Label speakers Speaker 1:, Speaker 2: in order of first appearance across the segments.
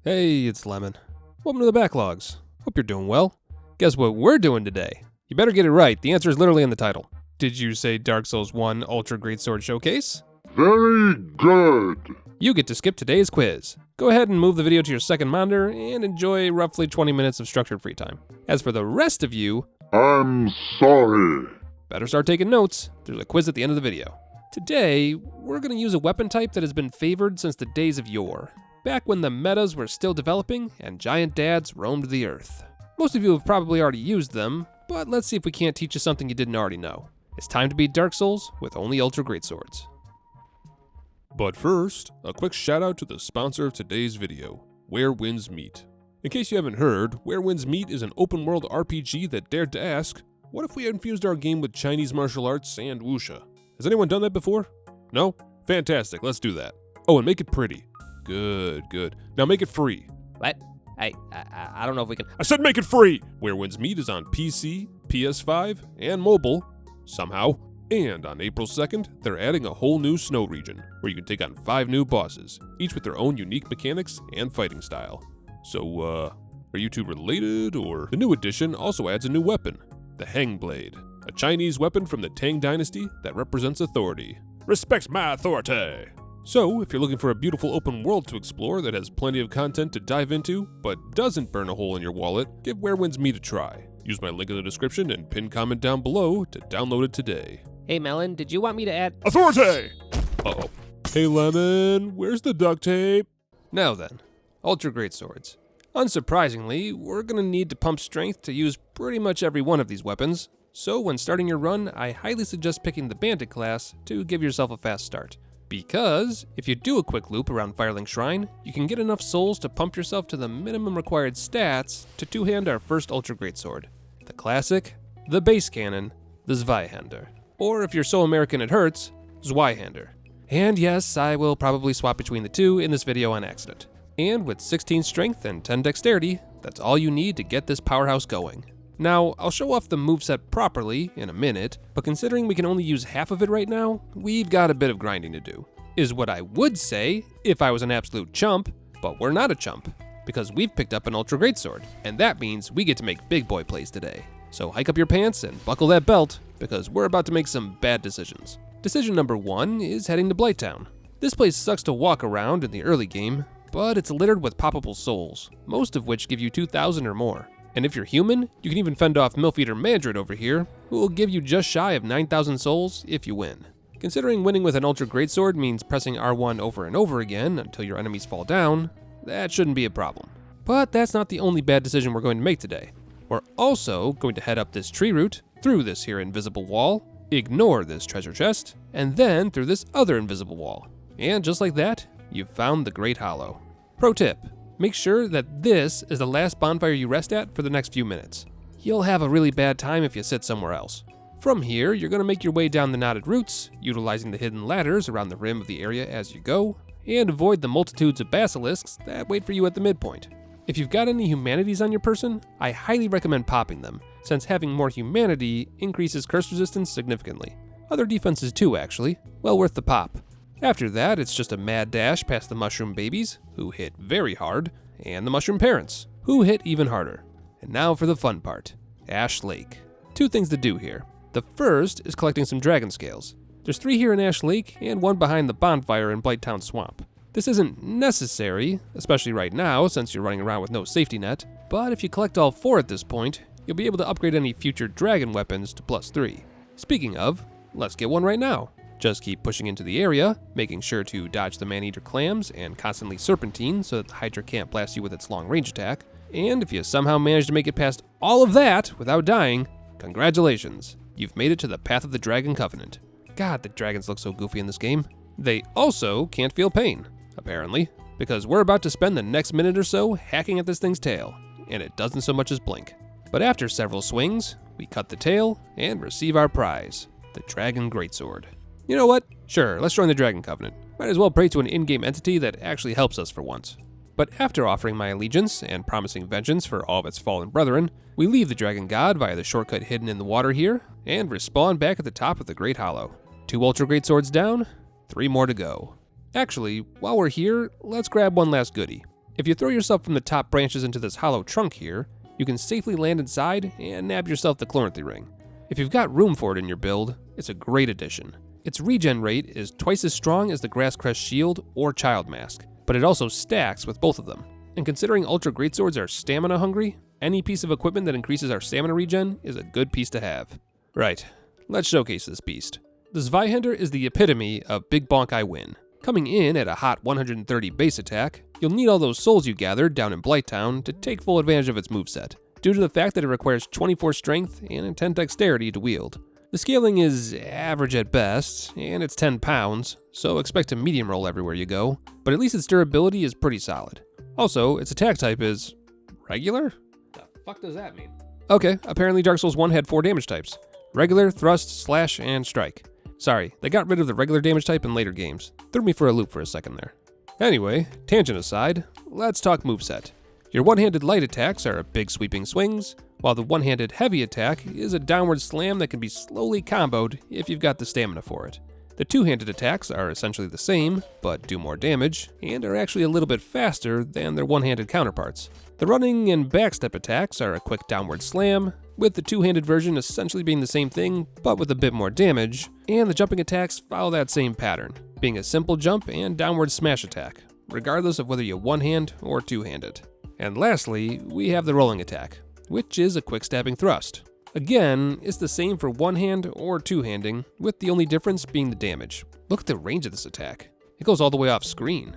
Speaker 1: Hey, it's Lemon. Welcome to the Backlogs. Hope you're doing well. Guess what we're doing today? You better get it right. The answer is literally in the title. Did you say Dark Souls 1 Ultra Greatsword Showcase?
Speaker 2: Very good.
Speaker 1: You get to skip today's quiz. Go ahead and move the video to your second monitor and enjoy roughly 20 minutes of structured free time. As for the rest of you,
Speaker 2: I'm sorry.
Speaker 1: better start taking notes. There's a quiz at the end of the video. Today, we're going to use a weapon type that has been favored since the days of yore, back when the metas were still developing and giant dads roamed the earth. Most of you have probably already used them, but let's see if we can't teach you something you didn't already know. It's time to beat Dark Souls with only Ultra Greatswords.
Speaker 3: But first, a quick shout out to the sponsor of today's video, Where Winds Meet. In case you haven't heard, Where Winds Meet is an open world RPG that dared to ask, what if we infused our game with Chinese martial arts and wuxia? Has anyone done that before? No? Fantastic, let's do that. Oh, and make it pretty. Good. Now make it free.
Speaker 1: What? I don't know if we can...
Speaker 3: I said make it free! Where Winds Meet is on PC, PS5, and mobile, somehow. And on April 2nd, they're adding a whole new snow region, where you can take on 5 new bosses, each with their own unique mechanics and fighting style. So, are you two related, or? The new edition also adds a new weapon, the Hang Blade, a Chinese weapon from the Tang Dynasty that represents authority. Respect my authority! So, if you're looking for a beautiful open world to explore that has plenty of content to dive into, but doesn't burn a hole in your wallet, give Where Winds Meet a try. Use my link in the description and pinned comment down below to download it today.
Speaker 4: Hey Melon, did you want me to add—
Speaker 3: Authority! Uh-oh. Hey Lemon, where's the duct tape?
Speaker 1: Now then, Ultra Greatswords. Unsurprisingly, we're going to need to pump strength to use pretty much every one of these weapons, so when starting your run, I highly suggest picking the Bandit class to give yourself a fast start. Because if you do a quick loop around Firelink Shrine, you can get enough souls to pump yourself to the minimum required stats to two-hand our first Ultra Greatsword. The classic, the base cannon, the Zweihander. Or if you're so American it hurts, Zweihander. And yes, I will probably swap between the two in this video on accident. And with 16 strength and 10 dexterity, that's all you need to get this powerhouse going. Now, I'll show off the moveset properly in a minute, but considering we can only use half of it right now, we've got a bit of grinding to do. Is what I would say if I was an absolute chump, but we're not a chump, because we've picked up an Ultra Greatsword, and that means we get to make big boy plays today. So hike up your pants and buckle that belt, because we're about to make some bad decisions. Decision number 1 is heading to Blighttown. This place sucks to walk around in the early game, but it's littered with poppable souls, most of which give you 2,000 or more. And if you're human, you can even fend off Milf-Eater Mandrid over here, who will give you just shy of 9,000 souls if you win. Considering winning with an Ultra Greatsword means pressing R1 over and over again until your enemies fall down, that shouldn't be a problem. But that's not the only bad decision we're going to make today. We're also going to head up this tree route, through this here invisible wall, ignore this treasure chest, and then through this other invisible wall. And just like that, you've found the Great Hollow. Pro tip, make sure that this is the last bonfire you rest at for the next few minutes. You'll have a really bad time if you sit somewhere else. From here, you're going to make your way down the knotted roots, utilizing the hidden ladders around the rim of the area as you go, and avoid the multitudes of basilisks that wait for you at the midpoint. If you've got any humanities on your person, I highly recommend popping them, since having more humanity increases curse resistance significantly. Other defenses too, actually. Well worth the pop. After that, it's just a mad dash past the mushroom babies, who hit very hard, and the mushroom parents, who hit even harder. And now for the fun part, Ash Lake. 2 things to do here. The first is collecting some dragon scales. There's 3 here in Ash Lake, and 1 behind the bonfire in Blighttown Swamp. This isn't necessary, especially right now since you're running around with no safety net, but if you collect all 4 at this point, you'll be able to upgrade any future dragon weapons to +3. Speaking of, let's get one right now. Just keep pushing into the area, making sure to dodge the man-eater clams and constantly serpentine so that the Hydra can't blast you with its long-range attack. And if you somehow manage to make it past all of that without dying, congratulations, you've made it to the Path of the Dragon Covenant. God, the dragons look so goofy in this game. They also can't feel pain, apparently, because we're about to spend the next minute or so hacking at this thing's tail, and it doesn't so much as blink. But after several swings, we cut the tail and receive our prize, the Dragon Greatsword. You know what? Sure, let's join the Dragon Covenant. Might as well pray to an in-game entity that actually helps us for once. But after offering my allegiance and promising vengeance for all of its fallen brethren, we leave the Dragon God via the shortcut hidden in the water here, and respawn back at the top of the Great Hollow. 2 Ultra Greatswords down, 3 more to go. Actually, while we're here, let's grab one last goodie. If you throw yourself from the top branches into this hollow trunk here, you can safely land inside and nab yourself the Chloranthy ring. If you've got room for it in your build, it's a great addition. Its regen rate is twice as strong as the Grasscrest Shield or Child Mask, but it also stacks with both of them. And considering Ultra Greatswords are stamina hungry, any piece of equipment that increases our stamina regen is a good piece to have. Right, let's showcase this beast. The Zweihander is the epitome of Big Bonk I Win. Coming in at a hot 130 base attack, you'll need all those souls you gathered down in Blighttown to take full advantage of its moveset, due to the fact that it requires 24 strength and 10 dexterity to wield. The scaling is average at best, and it's 10 pounds, so expect a medium roll everywhere you go, but at least its durability is pretty solid. Also, its attack type is regular? The fuck does that mean? Okay, apparently Dark Souls 1 had 4 damage types: regular, thrust, slash, and strike. Sorry, they got rid of the regular damage type in later games. Threw me for a loop for a second there. Anyway, tangent aside, let's talk moveset. Your one-handed light attacks are big sweeping swings, while the one-handed heavy attack is a downward slam that can be slowly comboed if you've got the stamina for it. The two-handed attacks are essentially the same, but do more damage, and are actually a little bit faster than their one-handed counterparts. The running and backstep attacks are a quick downward slam, with the two-handed version essentially being the same thing, but with a bit more damage, and the jumping attacks follow that same pattern, being a simple jump and downward smash attack, regardless of whether you one-hand or two-handed. And lastly, we have the rolling attack, which is a quick stabbing thrust. Again, it's the same for one-hand or two-handing, with the only difference being the damage. Look at the range of this attack. It goes all the way off screen.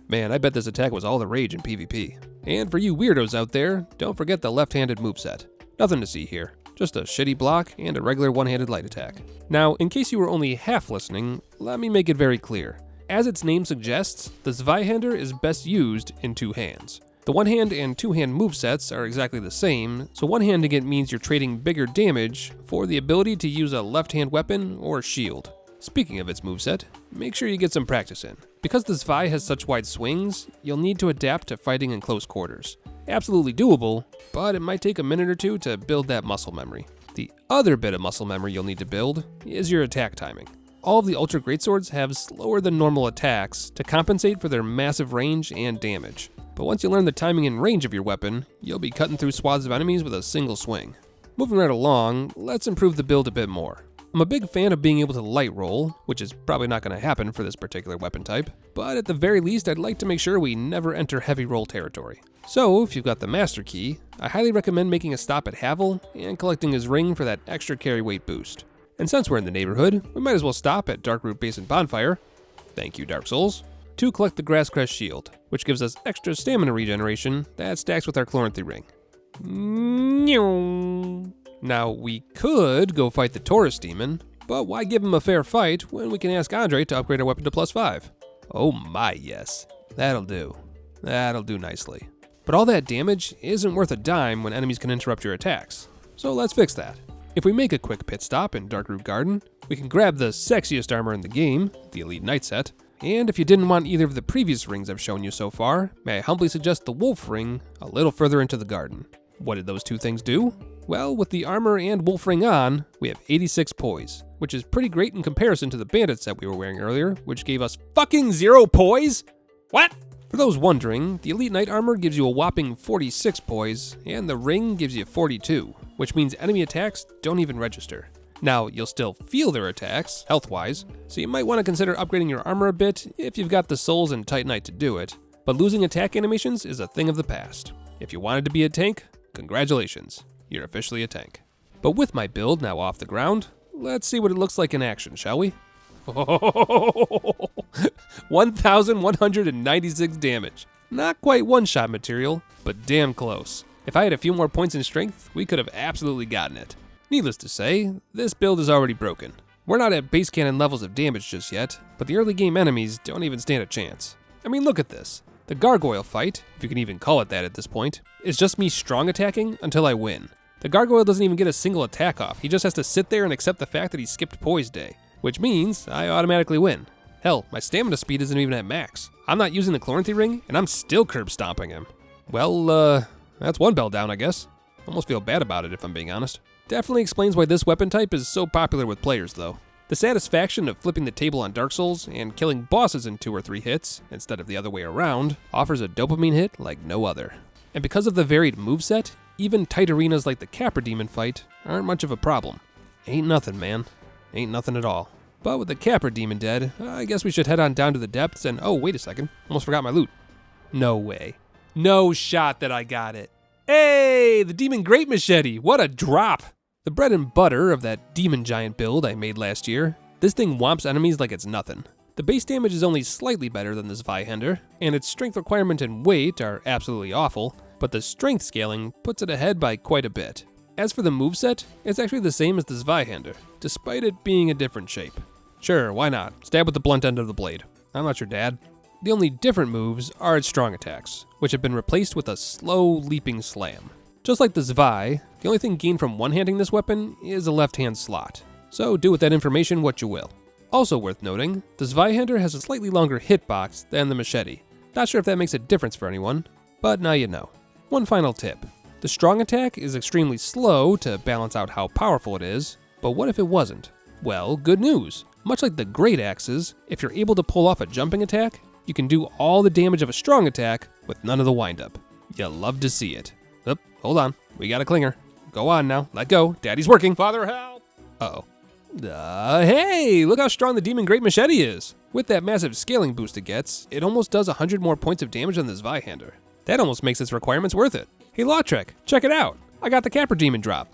Speaker 1: Man, I bet this attack was all the rage in PvP. And for you weirdos out there, don't forget the left-handed moveset. Nothing to see here, just a shitty block and a regular one-handed light attack. Now, in case you were only half listening, let me make it very clear. As its name suggests, the Zweihander is best used in two hands. The one-hand and two-hand movesets are exactly the same, so one-handing it means you're trading bigger damage for the ability to use a left-hand weapon or shield. Speaking of its moveset, make sure you get some practice in. Because the Zwei has such wide swings, you'll need to adapt to fighting in close quarters. Absolutely doable, but it might take a minute or two to build that muscle memory. The other bit of muscle memory you'll need to build is your attack timing. All of the Ultra Greatswords have slower than normal attacks to compensate for their massive range and damage. But once you learn the timing and range of your weapon, you'll be cutting through swaths of enemies with a single swing. Moving right along, let's improve the build a bit more. I'm a big fan of being able to light roll, which is probably not going to happen for this particular weapon type, but at the very least I'd like to make sure we never enter heavy roll territory. So if you've got the Master Key, I highly recommend making a stop at Havel and collecting his ring for that extra carry weight boost. And since we're in the neighborhood, we might as well stop at Darkroot Basin Bonfire, thank you Dark Souls, to collect the Grasscrest Shield, which gives us extra stamina regeneration that stacks with our Chloranthy ring. Now, we could go fight the Taurus Demon, but why give him a fair fight when we can ask Andre to upgrade our weapon to +5? Oh my, yes. That'll do. That'll do nicely. But all that damage isn't worth a dime when enemies can interrupt your attacks, so let's fix that. If we make a quick pit stop in Darkroot Garden, we can grab the sexiest armor in the game, the Elite Knight set, and if you didn't want either of the previous rings I've shown you so far, may I humbly suggest the Wolf Ring a little further into the garden. What did those two things do? Well, with the armor and Wolf Ring on, we have 86 poise, which is pretty great in comparison to the bandit set we were wearing earlier, which gave us fucking 0 poise? What? For those wondering, the Elite Knight armor gives you a whopping 46 poise, and the ring gives you 42, which means enemy attacks don't even register. Now, you'll still feel their attacks, health-wise, so you might want to consider upgrading your armor a bit if you've got the souls and Titanite to do it, but losing attack animations is a thing of the past. If you wanted to be a tank, congratulations, you're officially a tank. But with my build now off the ground, let's see what it looks like in action, shall we? 1,196 damage. Not quite one-shot material, but damn close. If I had a few more points in strength, we could have absolutely gotten it. Needless to say, this build is already broken. We're not at base cannon levels of damage just yet, but the early game enemies don't even stand a chance. I mean, look at this. The gargoyle fight, if you can even call it that at this point, is just me strong attacking until I win. The gargoyle doesn't even get a single attack off, he just has to sit there and accept the fact that he skipped poise day, which means I automatically win. Hell, my stamina speed isn't even at max. I'm not using the Chloranthy ring, and I'm still curb stomping him. Well, that's one bell down, I guess. Almost feel bad about it if I'm being honest. Definitely explains why this weapon type is so popular with players though. The satisfaction of flipping the table on Dark Souls and killing bosses in 2 or 3 hits, instead of the other way around, offers a dopamine hit like no other. And because of the varied moveset, even tight arenas like the Capra Demon fight aren't much of a problem. Ain't nothing, man. Ain't nothing at all. But with the Capra Demon dead, I guess we should head on down to the depths and oh, wait a second, almost forgot my loot. No way. No shot that I got it. Hey, the Demon Great Machete, what a drop! The bread and butter of that Demon Giant build I made last year, this thing whomps enemies like it's nothing. The base damage is only slightly better than this Zweihander, and its strength requirement and weight are absolutely awful, but the strength scaling puts it ahead by quite a bit. As for the moveset, it's actually the same as the Zweihander, despite it being a different shape. Sure, why not? Stab with the blunt end of the blade. I'm not your dad. The only different moves are its strong attacks, which have been replaced with a slow, leaping slam. Just like the Zwei, the only thing gained from one-handing this weapon is a left-hand slot, so do with that information what you will. Also worth noting, the Zweihander has a slightly longer hitbox than the machete. Not sure if that makes a difference for anyone, but now you know. One final tip. The strong attack is extremely slow to balance out how powerful it is, but what if it wasn't? Well, good news. Much like the great axes, if you're able to pull off a jumping attack, you can do all the damage of a strong attack with none of the windup. You'll love to see it. Oop, hold on, we got a clinger. Go on now, let go, daddy's working.
Speaker 3: Father, help!
Speaker 1: Uh-oh. Hey, look how strong the Demon Great Machete is. With that massive scaling boost it gets, it almost does 100 more points of damage than the Zweihander. That almost makes its requirements worth it. Hey Lautrec, check it out. I got the Capra Demon drop.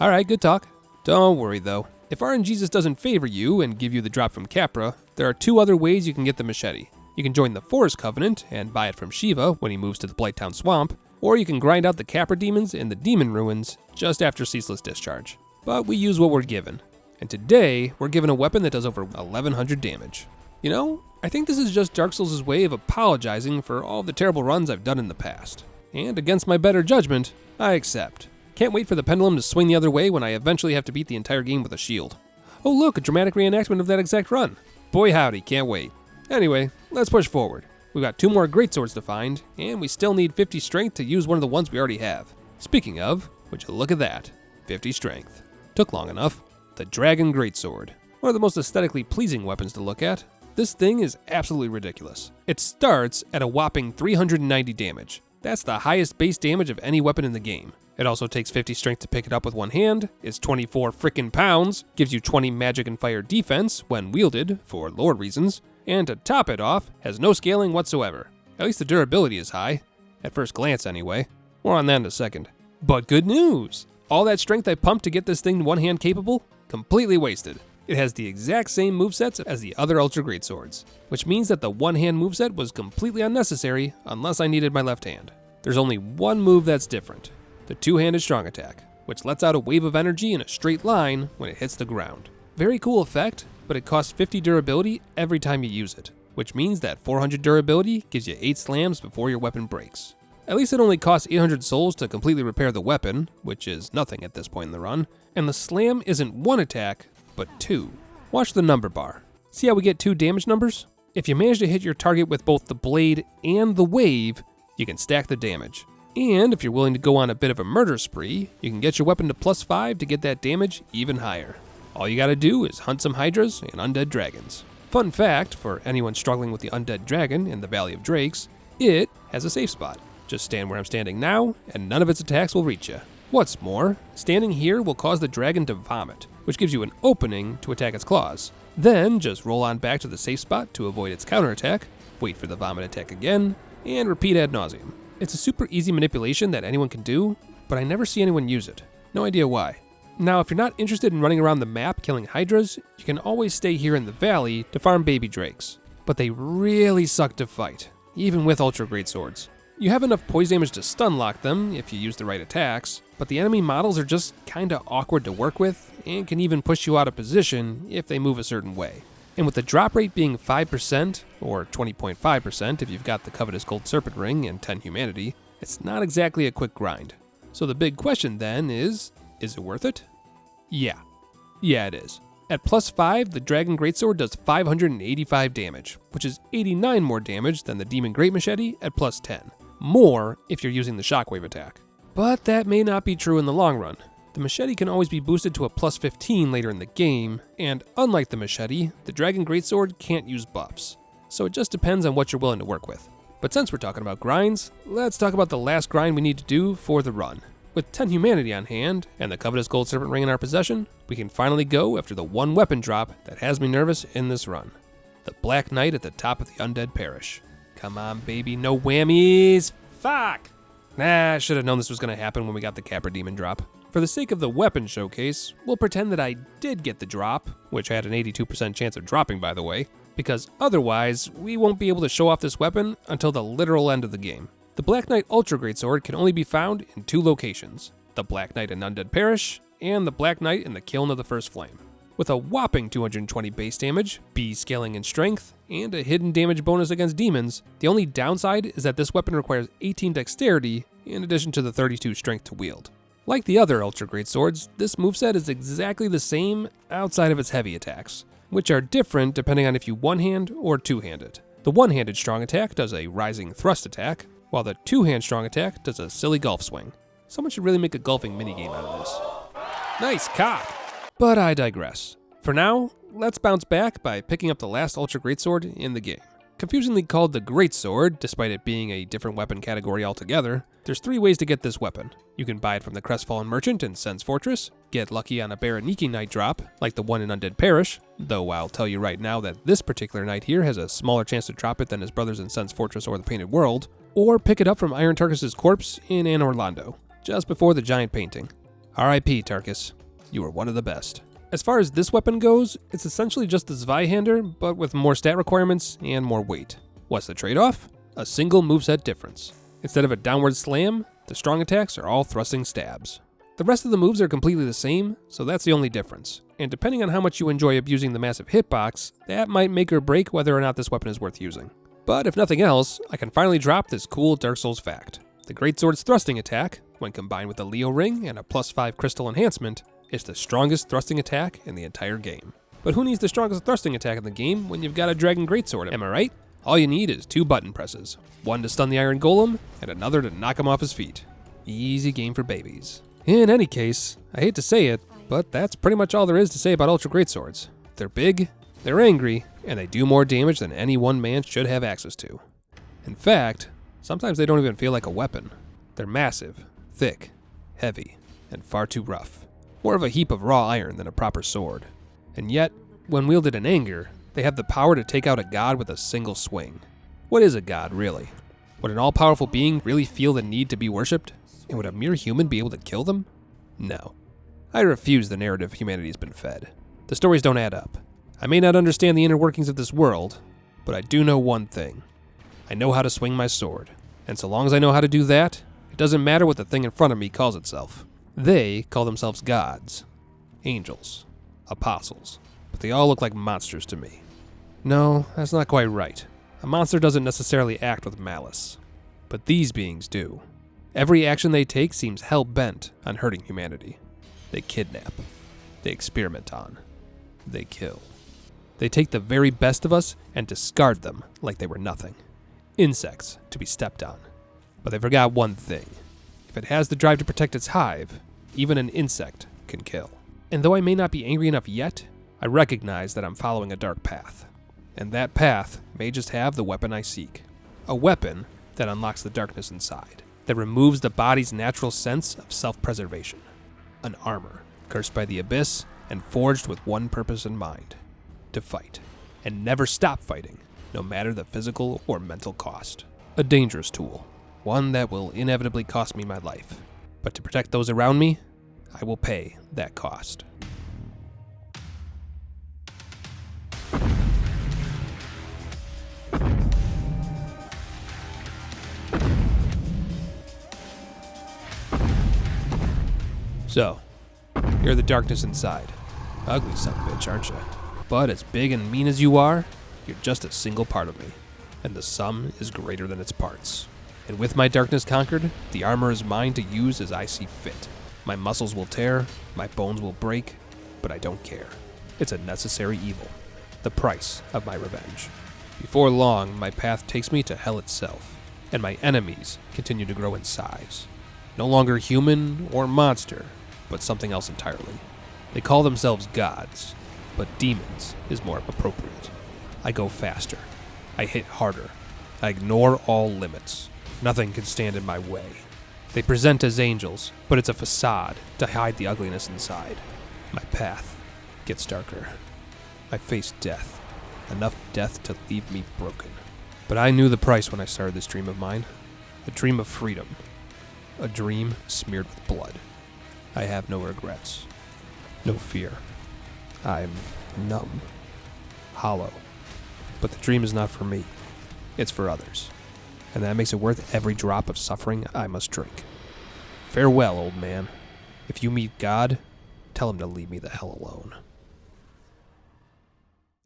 Speaker 1: Alright, good talk. Don't worry though. If RNGesus doesn't favor you and give you the drop from Capra, there are 2 other ways you can get the machete. You can join the Forest Covenant and buy it from Shiva when he moves to the Blighttown Swamp, or you can grind out the Capra demons in the Demon Ruins just after Ceaseless Discharge. But we use what we're given. And today, we're given a weapon that does over 1100 damage. You know, I think this is just Dark Souls' way of apologizing for all the terrible runs I've done in the past. And against my better judgment, I accept. Can't wait for the pendulum to swing the other way when I eventually have to beat the entire game with a shield. Oh look, a dramatic reenactment of that exact run. Boy howdy, can't wait. Anyway, let's push forward. We've got 2 more Greatswords to find, and we still need 50 strength to use one of the ones we already have. Speaking of, would you look at that, 50 strength. Took long enough. The Dragon Greatsword. One of the most aesthetically pleasing weapons to look at. This thing is absolutely ridiculous. It starts at a whopping 390 damage. That's the highest base damage of any weapon in the game. It also takes 50 strength to pick it up with one hand, is 24 frickin' pounds, gives you 20 magic and fire defense when wielded, for lore reasons, and to top it off, has no scaling whatsoever. At least the durability is high. At first glance anyway. More on that in a second. But good news! All that strength I pumped to get this thing one-hand capable? Completely wasted. It has the exact same movesets as the other Ultra Greatswords, which means that the one-hand moveset was completely unnecessary unless I needed my left hand. There's only one move that's different. The two-handed strong attack, which lets out a wave of energy in a straight line when it hits the ground. Very cool effect, but it costs 50 durability every time you use it, which means that 400 durability gives you 8 slams before your weapon breaks. At least it only costs 800 souls to completely repair the weapon, which is nothing at this point in the run, and the slam isn't 1 attack, but 2. Watch the number bar. See how we get 2 damage numbers? If you manage to hit your target with both the blade and the wave, you can stack the damage. And if you're willing to go on a bit of a murder spree, you can get your weapon to +5 to get that damage even higher. All you gotta do is hunt some hydras and undead dragons. Fun fact, for anyone struggling with the undead dragon in the Valley of Drakes, it has a safe spot. Just stand where I'm standing now, and none of its attacks will reach you. What's more, standing here will cause the dragon to vomit, which gives you an opening to attack its claws. Then just roll on back to the safe spot to avoid its counterattack, wait for the vomit attack again, and repeat ad nauseum. It's a super easy manipulation that anyone can do, but I never see anyone use it. No idea why. Now, if you're not interested in running around the map killing hydras, you can always stay here in the valley to farm baby drakes. But they really suck to fight, even with Ultra Greatswords. You have enough poise damage to stun lock them if you use the right attacks, but the enemy models are just kinda awkward to work with and can even push you out of position if they move a certain way. And with the drop rate being 5%, or 20.5% if you've got the covetous Gold Serpent Ring and 10 humanity, it's not exactly a quick grind. So the big question then is it worth it? Yeah, it is. At +5, the Dragon Greatsword does 585 damage, which is 89 more damage than the Demon Great Machete at +10. More if you're using the Shockwave attack. But that may not be true in the long run. The machete can always be boosted to a plus 15 later in the game, and unlike the machete, the Dragon Greatsword can't use buffs. So it just depends on what you're willing to work with. But since we're talking about grinds, let's talk about the last grind we need to do for the run. With 10 humanity on hand, and the covetous gold serpent ring in our possession, we can finally go after the one weapon drop that has me nervous in this run. The Black Knight at the top of the Undead Parish. Come on, baby, no whammies! Fuck! Nah, I should have known this was going to happen when we got the Capra Demon drop. For the sake of the weapon showcase, we'll pretend that I did get the drop, which had an 82% chance of dropping, by the way, because otherwise, we won't be able to show off this weapon until the literal end of the game. The Black Knight Ultra Greatsword can only be found in 2 locations, the Black Knight in Undead Parish, and the Black Knight in the Kiln of the First Flame. With a whopping 220 base damage, B scaling in strength, and a hidden damage bonus against demons, the only downside is that this weapon requires 18 dexterity in addition to the 32 strength to wield. Like the other Ultra Greatswords, this moveset is exactly the same outside of its heavy attacks, which are different depending on if you one-hand or two-handed. The one-handed strong attack does a rising thrust attack, while the two-hand strong attack does a silly golf swing. Someone should really make a golfing minigame out of this. Nice cock! But I digress. For now, let's bounce back by picking up the last Ultra Greatsword in the game. Confusingly called the Greatsword, despite it being a different weapon category altogether, there's 3 ways to get this weapon. You can buy it from the Crestfallen Merchant in Sen's Fortress, get lucky on a Baraniki Knight drop, like the one in Undead Parish, though I'll tell you right now that this particular knight here has a smaller chance to drop it than his brothers in Sen's Fortress or the Painted World, or pick it up from Iron Tarkus' corpse in Anne Orlando, just before the giant painting. R.I.P. Tarkus, you were one of the best. As far as this weapon goes, it's essentially just the Zweihander, but with more stat requirements and more weight. What's the trade-off? A single moveset difference. Instead of a downward slam, the strong attacks are all thrusting stabs. The rest of the moves are completely the same, so that's the only difference. And depending on how much you enjoy abusing the massive hitbox, that might make or break whether or not this weapon is worth using. But if nothing else, I can finally drop this cool Dark Souls fact. The Greatsword's thrusting attack, when combined with a Leo ring and a +5 crystal enhancement, is the strongest thrusting attack in the entire game. But who needs the strongest thrusting attack in the game when you've got a Dragon Greatsword, am I right? All you need is 2 button presses, one to stun the Iron Golem, and another to knock him off his feet. Easy game for babies. In any case, I hate to say it, but that's pretty much all there is to say about Ultra Greatswords. They're big, they're angry, and they do more damage than any one man should have access to. In fact, sometimes they don't even feel like a weapon. They're massive, thick, heavy, and far too rough. More of a heap of raw iron than a proper sword. And yet, when wielded in anger, they have the power to take out a god with a single swing. What is a god, really? Would an all-powerful being really feel the need to be worshipped? And would a mere human be able to kill them? No. I refuse the narrative humanity's been fed. The stories don't add up. I may not understand the inner workings of this world, but I do know one thing. I know how to swing my sword. And so long as I know how to do that, it doesn't matter what the thing in front of me calls itself. They call themselves gods, angels, apostles, but they all look like monsters to me. No, that's not quite right. A monster doesn't necessarily act with malice, but these beings do. Every action they take seems hell-bent on hurting humanity. They kidnap, they experiment on, they kill. They take the very best of us and discard them like they were nothing. Insects to be stepped on. But they forgot one thing. If it has the drive to protect its hive, even an insect can kill. And though I may not be angry enough yet, I recognize that I'm following a dark path. And that path may just have the weapon I seek. A weapon that unlocks the darkness inside, that removes the body's natural sense of self-preservation. An armor, cursed by the abyss and forged with one purpose in mind: to fight, and never stop fighting, no matter the physical or mental cost. A dangerous tool, one that will inevitably cost me my life. But to protect those around me, I will pay that cost. So, you're the darkness inside. Ugly son of a bitch, aren't you? But as big and mean as you are, you're just a single part of me, and the sum is greater than its parts. And with my darkness conquered, the armor is mine to use as I see fit. My muscles will tear, my bones will break, but I don't care. It's a necessary evil, the price of my revenge. Before long, my path takes me to hell itself, and my enemies continue to grow in size. No longer human or monster, but something else entirely. They call themselves gods, but demons is more appropriate. I go faster. I hit harder. I ignore all limits. Nothing can stand in my way. They present as angels, but it's a facade to hide the ugliness inside. My path gets darker. I face death. Enough death to leave me broken. But I knew the price when I started this dream of mine. A dream of freedom. A dream smeared with blood. I have no regrets. No fear. I'm numb. Hollow. But the dream is not for me. It's for others. And that makes it worth every drop of suffering I must drink. Farewell, old man. If you meet God, tell him to leave me the hell alone.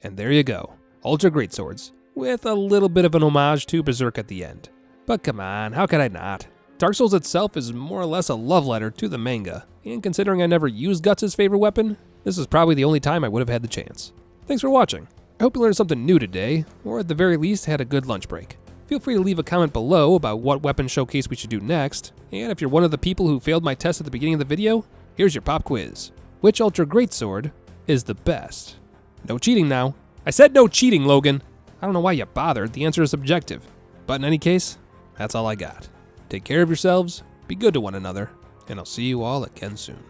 Speaker 1: And there you go. Ultra Greatswords, with a little bit of an homage to Berserk at the end. But come on, how could I not? Dark Souls itself is more or less a love letter to the manga, and considering I never used Guts' favorite weapon, this is probably the only time I would have had the chance. Thanks for watching. I hope you learned something new today, or at the very least had a good lunch break. Feel free to leave a comment below about what weapon showcase we should do next, and if you're one of the people who failed my test at the beginning of the video, here's your pop quiz. Which Ultra Greatsword is the best? No cheating now. I said no cheating, Logan. I don't know why you bothered, the answer is subjective. But in any case, that's all I got. Take care of yourselves, be good to one another, and I'll see you all again soon.